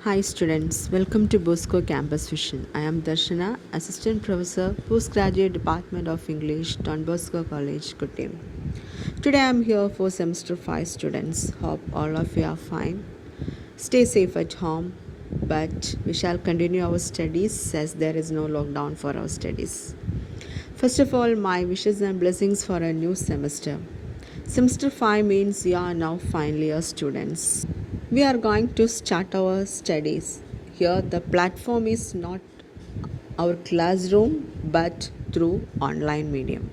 Hi students, welcome to Bosco Campus Vision. I am Darshana, Assistant Professor, Postgraduate Department of English, Don Bosco College, Kottayam. Today I am here for semester 5 students. Hope all of you are fine. Stay safe at home, but we shall continue our studies as there is no lockdown for our studies. First of all, my wishes and blessings for a new semester. Semester 5 means you are now final year students. We are going to start our studies. Here, the platform is not our classroom but through online medium.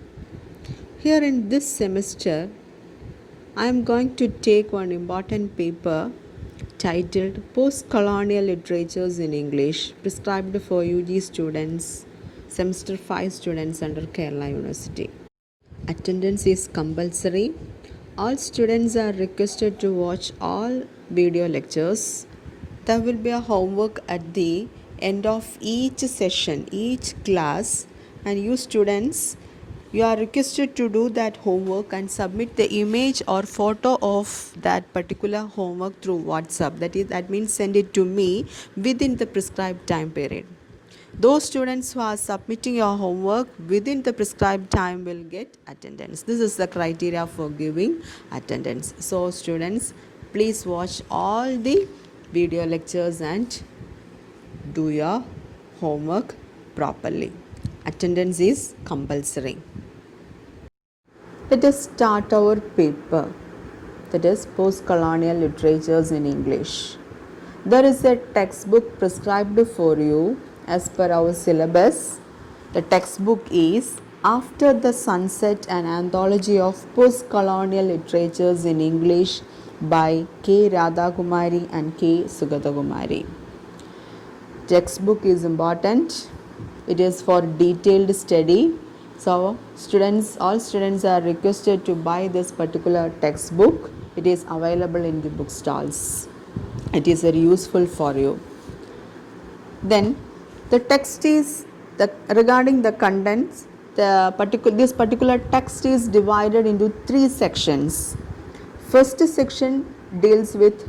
Here in this semester, I am going to take one important paper titled Post-Colonial Literatures in English, prescribed for UG students, semester 5 students under Kerala University. Attendance is compulsory. All students are requested to watch all video lectures. There will be a homework at the end of each session, each class, and you students, you are requested to do that homework and submit the image or photo of that particular homework through WhatsApp. That means send it to me within the prescribed time period. Those students who are submitting your homework within the prescribed time will get attendance. This is the criteria for giving attendance. So students, please watch all the video lectures and do your homework properly. Attendance is compulsory. Let us start our paper, that is Post-Colonial Literatures in English. There is a textbook prescribed for you as per our syllabus. The textbook is After the Sunset, an anthology of post-colonial literatures in English by K. Radhakumari and K. Sugathakumari. Textbook is important. It is for detailed study. So all students are requested to buy this particular textbook. It is available in the book-stalls. It is very useful for you. Then the text is regarding the contents. This particular text is divided into 3 sections. First section deals with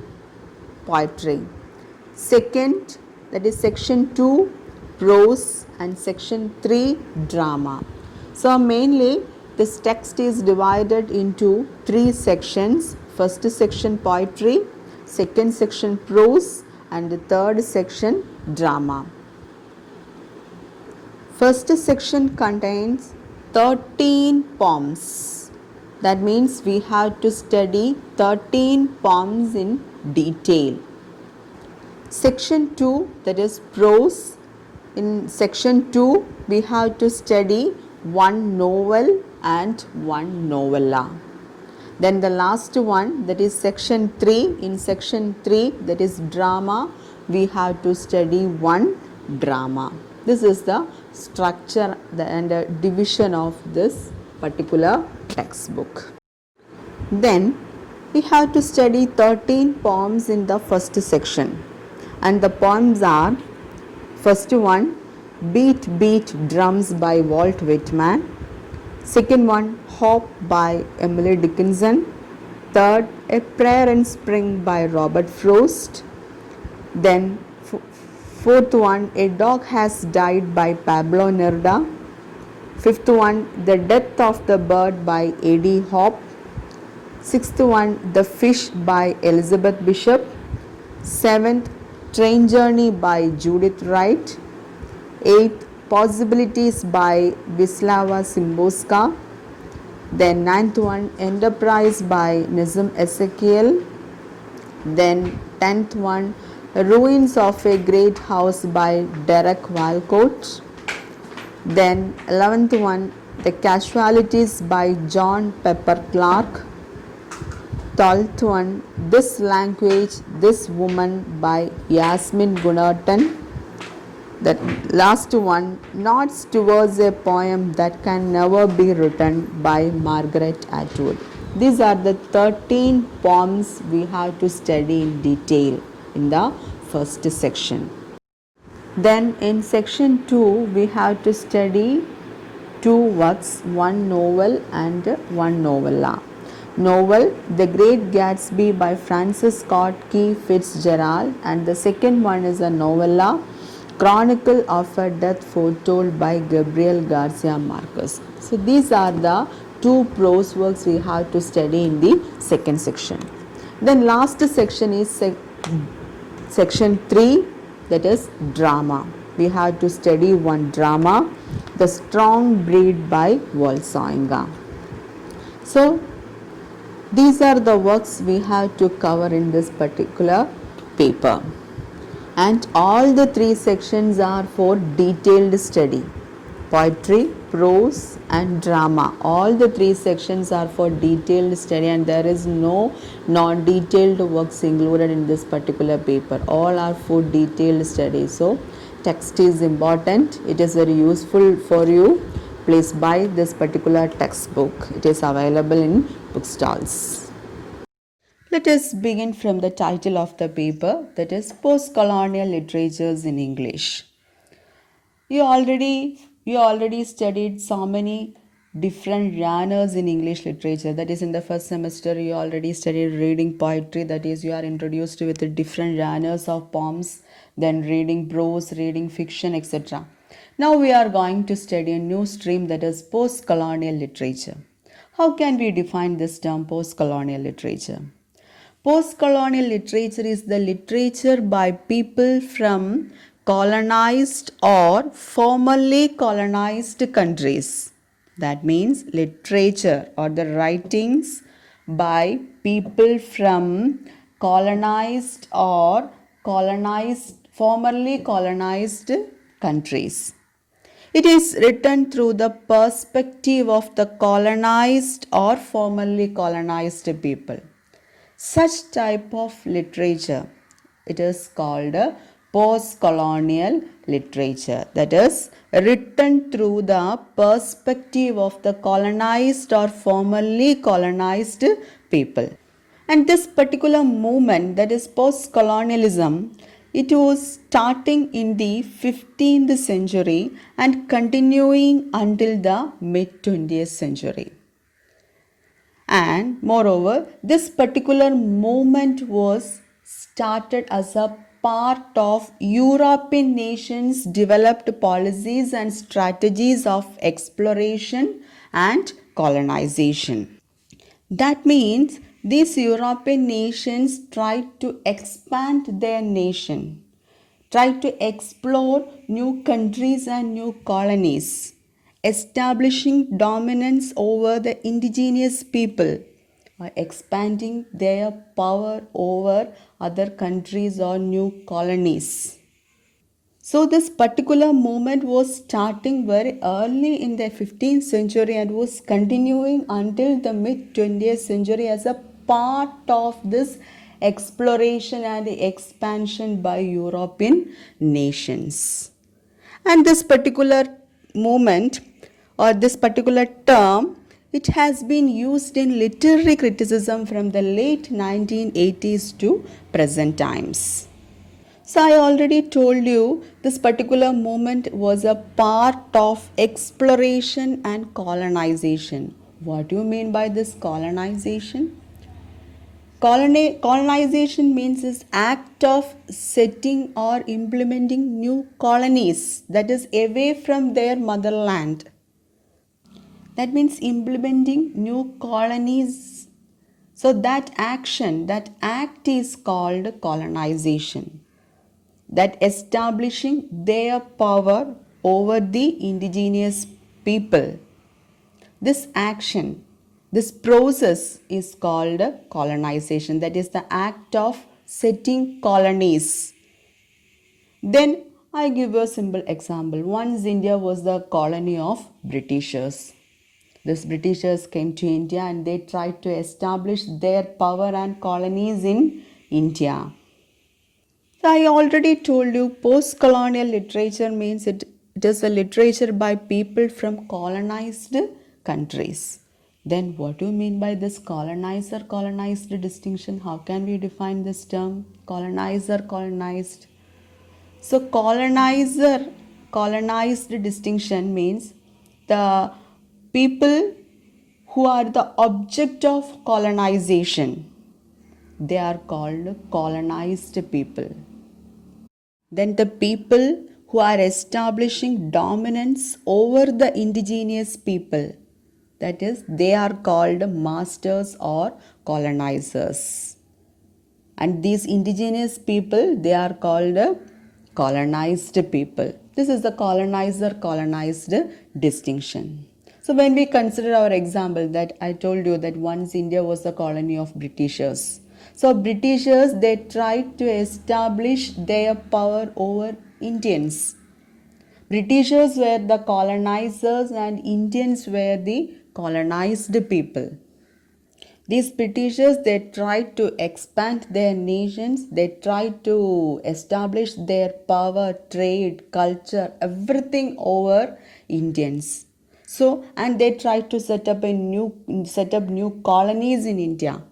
poetry. Second, that is section 2, prose, and section 3, drama. So mainly this text is divided into 3 sections. First section poetry, second section prose, and the third section drama. First section contains 13 poems. That means we have to study 13 poems in detail. Section 2, that is prose. In section 2, we have to study 1 novel and 1 novella. Then the last one, that is section 3. In section 3, that is drama, we have to study 1 drama. This is the structure and division of this particular textbook. Then we have to study 13 poems in the first section. And the poems are, first one, Beat Beat Drums by Walt Whitman. Second one, Hope by Emily Dickinson. Third, A Prayer in Spring by Robert Frost. Then fourth one, A Dog Has Died by Pablo Neruda. Fifth one, The Death of the Bird by A.D. Hope. Sixth one, The Fish by Elizabeth Bishop. Seventh, Train Journey by Judith Wright. Eighth, Possibilities by Wisława Szymborska. Then ninth one, Enterprise by Nazim Ezekiel. Then 10th one, Ruins of a Great House by Derek Walcott. Then 11th one, The Casualties by John Pepper Clark. 12th one, This Language, This Woman by Yasmin Gunartan. The last one, Nods Towards a Poem That Can Never Be Written by Margaret Atwood. These are the 13 poems we have to study in detail in the first section. Then in section 2, we have to study 2 works, 1 novel and 1 novella. Novel The Great Gatsby by Francis Scott Key Fitzgerald, and the second one is a novella Chronicle of a Death Foretold by Gabriel Garcia Marquez. So these are the two prose works we have to study in the second section. Then last section is section 3, that is drama. We have to study one drama, The Strong Breed by Wolfgang. So these are the works we have to cover in this particular paper, and all the three sections are for detailed study. Poetry, prose and drama, all the three sections are for detailed study, and there is no non-detailed works included in this particular paper. All are for detailed study. So text is important, it is very useful for you. Please buy this particular textbook. It is available in bookstalls. Let us begin from the title of the paper, that is Post-Colonial Literatures in English. You already studied so many different genres in English literature. That is, in the first semester you already studied reading poetry, that is, you are introduced with the different genres of poems, then reading prose, reading fiction, etc. Now we are going to study a new stream, that is post-colonial literature. How can we define this term post-colonial literature? Post-colonial literature is the literature by people from colonized or formerly colonized countries. That means literature or the writings by people from colonized or formerly colonized countries. It is written through the perspective of the colonized or formerly colonized people. Such type of literature, it is called post-colonial literature, that is written through the perspective of the colonized or formerly colonized people. And this particular movement, that is post-colonialism, it was starting in the 15th century and continuing until the mid-20th century. And moreover, this particular movement was started as a part of European nations' developed policies and strategies of exploration and colonization. That means these European nations tried to expand their nation, tried to explore new countries and new colonies, establishing dominance over the indigenous people or expanding their power over other countries or new colonies. So this particular movement was starting very early in the 15th century and was continuing until the mid-20th century as a part of this exploration and expansion by European nations. And this particular movement or this particular term, it has been used in literary criticism from the late 1980s to present times. So I already told you this particular movement was a part of exploration and colonization. What do you mean by this colonization? Colonization means this act of setting or implementing new colonies, that is away from their motherland. That means implementing new colonies. So that action, that act is called colonization. That establishing their power over the indigenous people. This action, this process is called colonization. That is the act of setting colonies. Then I give you a simple example. Once India was the colony of Britishers. These Britishers came to India and they tried to establish their power and colonies in India. I already told you post-colonial literature means it is a literature by people from colonized countries. Then what do you mean by this colonizer colonized distinction? How can we define this term? Colonizer colonized. So colonizer colonized distinction means the people who are the object of colonization, they are called colonized people. Then the people who are establishing dominance over the indigenous people, that is, they are called masters or colonizers. And these indigenous people, they are called colonized people. This is the colonizer colonized distinction. So when we consider our example that I told you that once India was a colony of Britishers. So Britishers, they tried to establish their power over Indians. Britishers were the colonizers and Indians were the colonized people. These Britishers, they tried to expand their nations, they tried to establish their power, trade, culture, everything over Indians. So, and they tried to set up new colonies in India.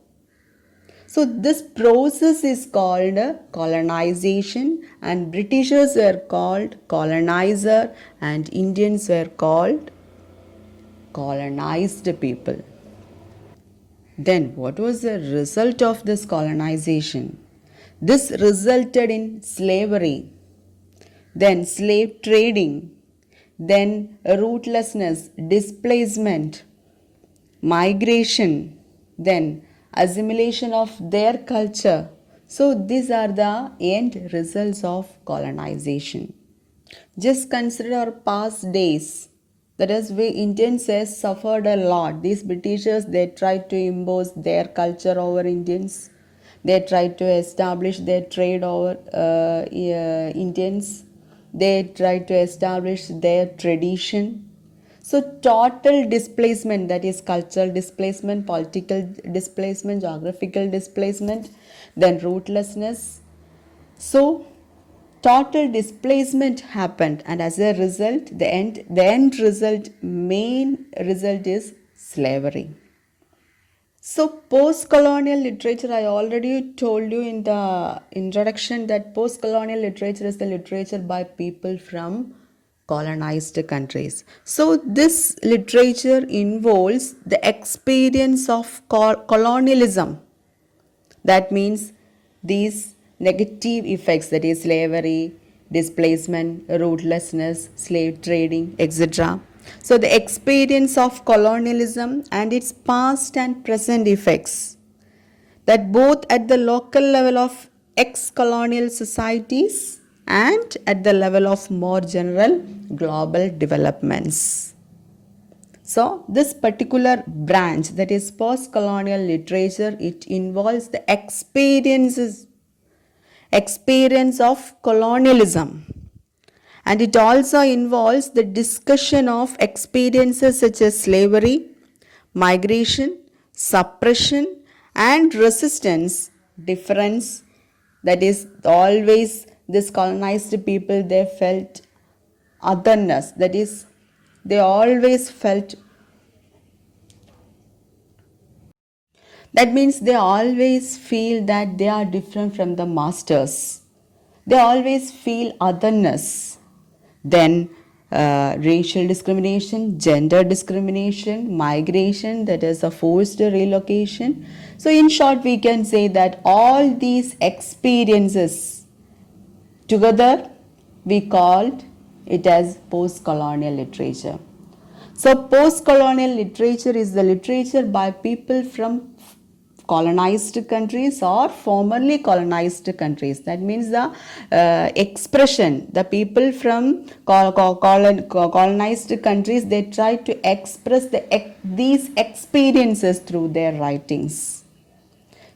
So this process is called colonization, and Britishers were called colonizer and Indians were called colonized people. Then what was the result of this colonization? This resulted in slavery, then slave trading, then rootlessness, displacement, migration, then assimilation of their culture. So these are the end results of colonization. Just consider our past days. That is, we Indians has suffered a lot. These Britishers, they tried to impose their culture over Indians. They tried to establish their trade over Indians. They tried to establish their tradition. So total displacement, that is cultural displacement, political displacement, geographical displacement, then rootlessness. So total displacement happened, and as a result, main result is slavery. So post-colonial literature, I already told you in the introduction that post-colonial literature is the literature by people from colonized countries. So this literature involves the experience of colonialism. That means these negative effects, that is slavery, displacement, rootlessness, slave trading, etc. So the experience of colonialism and its past and present effects, that both at the local level of ex-colonial societies and at the level of more general global developments. So this particular branch, that is post-colonial literature, it involves the experience of colonialism, and it also involves the discussion of experiences such as slavery, migration, suppression and resistance, difference. That is, always this colonized people, they felt otherness, that is, they always felt, that means they always feel that they are different from the masters. They always feel otherness. Then racial discrimination, gender discrimination, migration, that is a forced relocation. So in short, we can say that all these experiences together, we called it as post-colonial literature. So post-colonial literature is the literature by people from colonized countries or formerly colonized countries. That means the expression, the people from colonized countries, they try to express these experiences through their writings.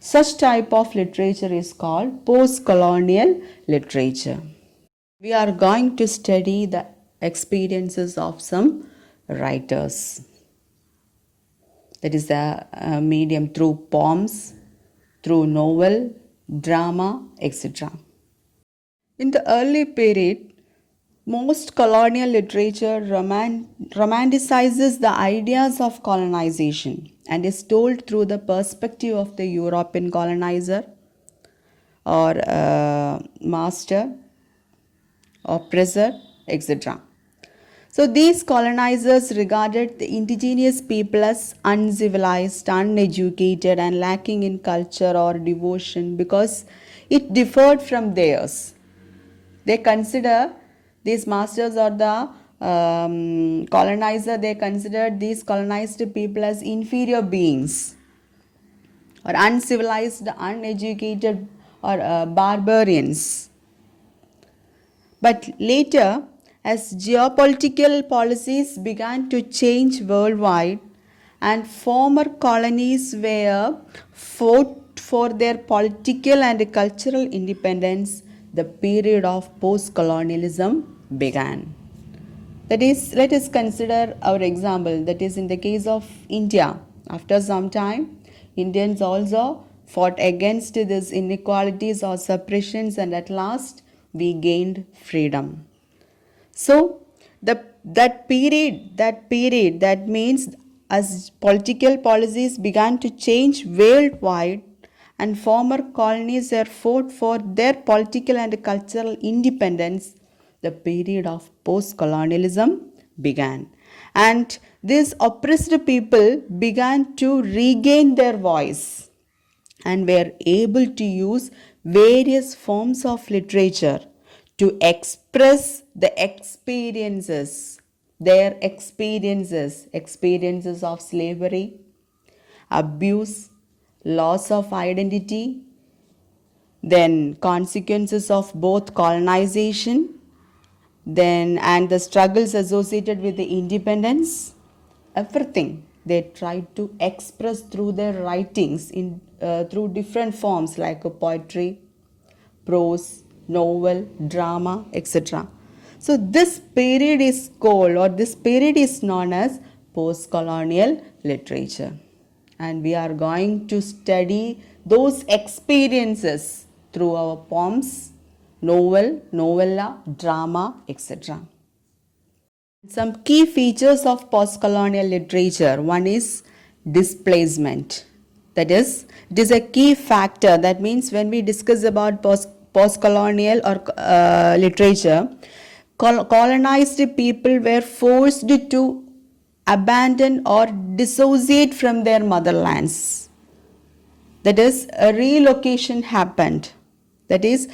Such type of literature is called post-colonial literature. We are going to study the experiences of some writers. That is the medium through poems, through novel, drama, etc. In the early period, most colonial literature romanticizes the ideas of colonization and is told through the perspective of the European colonizer or master, oppressor, etc. So these colonizers regarded the indigenous people as uncivilized, uneducated, and lacking in culture or devotion because it differed from theirs. They consider these masters or the colonizer, they considered these colonized people as inferior beings or uncivilized, uneducated, or barbarians. But later, as geopolitical policies began to change worldwide and former colonies were fought for their political and cultural independence, the period of post colonialism began. That is, let us consider our example. That is, in the case of India, after some time, Indians also fought against these inequalities or suppressions, and at last we gained freedom. So, that period, that means as political policies began to change worldwide and former colonies were fought for their political and cultural independence, the period of post-colonialism began. And these oppressed people began to regain their voice and were able to use various forms of literature to express the experiences of slavery, abuse, loss of identity, then consequences of both colonization, then and the struggles associated with the independence, everything they tried to express through their writings in through different forms like poetry, prose, novel, drama, etc. So this period is called, or this period is known as post-colonial literature, and we are going to study those experiences through our poems, novel, novella, drama, etc. Some key features of post-colonial literature. One is displacement. That is, it is a key factor. That means when we discuss about post-colonial or literature, colonized people were forced to abandon or dissociate from their motherlands. That is, a relocation happened. That is,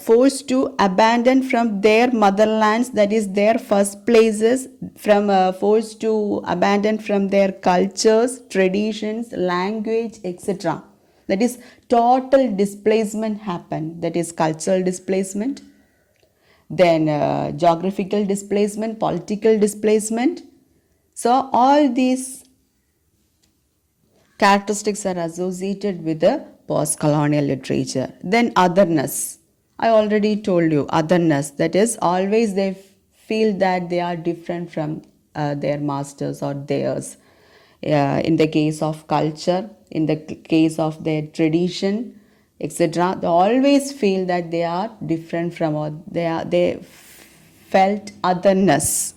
forced to abandon from their motherlands, that is their first places, forced to abandon from their cultures, traditions, language, etc. That is, total displacement happened. That is cultural displacement, then geographical displacement, political displacement. So all these characteristics are associated with the post-colonial literature. Then otherness. I already told you, otherness. That is, always they feel that they are different from their masters or theirs. In the case of culture, in the case of their tradition, etc., they always feel that they are different from, or they felt otherness.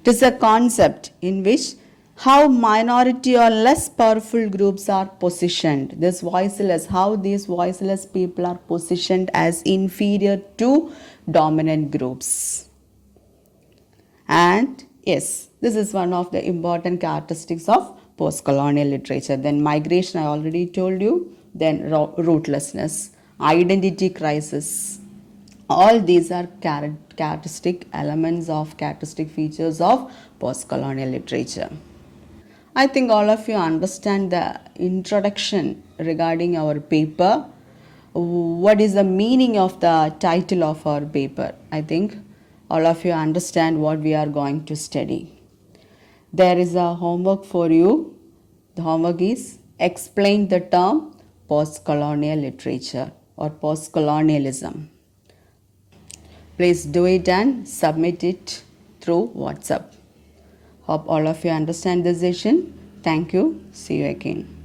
It is a concept in which how minority or less powerful groups are positioned. This voiceless, how these voiceless people are positioned as inferior to dominant groups. And yes, this is one of the important characteristics of post-colonial literature. Then migration, I already told you. Then rootlessness, identity crisis. All these are characteristic features of post-colonial literature. I think all of you understand the introduction regarding our paper. What is the meaning of the title of our paper? I think all of you understand what we are going to study. There is a homework for you. The homework is explain the term post-colonial literature or post-colonialism. Please do it and submit it through WhatsApp. Hope all of you understand this session. Thank you. See you again.